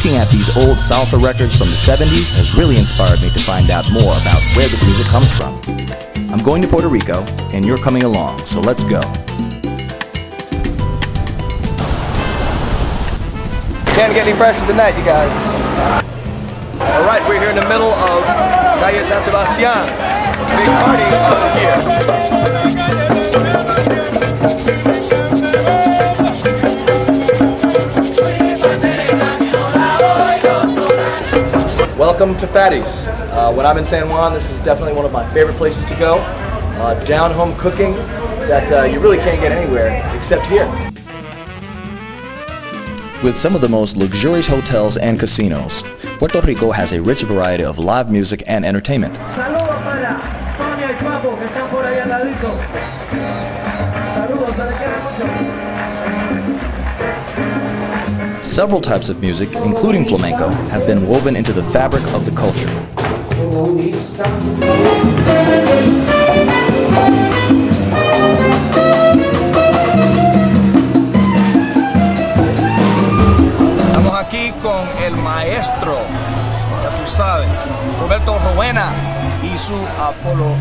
Looking at these old salsa records from the 70s has really inspired me to find out more about where this music comes from. I'm going to Puerto Rico, and you're coming along, so let's go. Can't get any fresher than that, you guys. All right, we're here in the middle of Calle San Sebastian. Big party here. Welcome to Fatty's. When I'm in San Juan, this is definitely one of my favorite places to go. Down-home cooking that you really can't get anywhere except here. With some of the most luxurious hotels and casinos, Puerto Rico has a rich variety of live music and entertainment. Several types of music, including flamenco, have been woven into the fabric of the culture. Aquí con el maestro, ya tú sabes, Roberto Rowena y su Apollo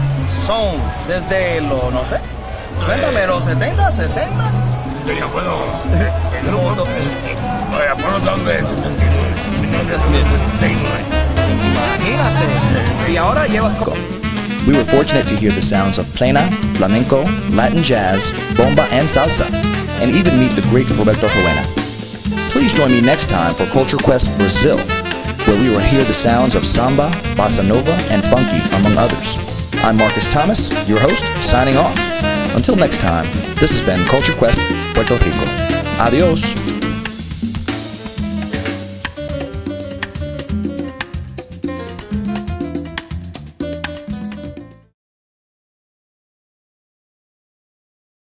Son desde los, no sé, cuéntame, los 70, 60. Yo ya puedo. Apolo Son de 1979. Imagínate. Y ahora llevas. We were fortunate to hear the sounds of Plena, Flamenco, Latin jazz, Bomba and Salsa, and even meet the great Roberto Rowena. Please join me next time for Culture Quest Brazil, where we will hear the sounds of samba, bossa nova, and funky, among others. I'm Marcus Thomas, your host, signing off. Until next time, this has been Culture Quest Puerto Rico. Adios.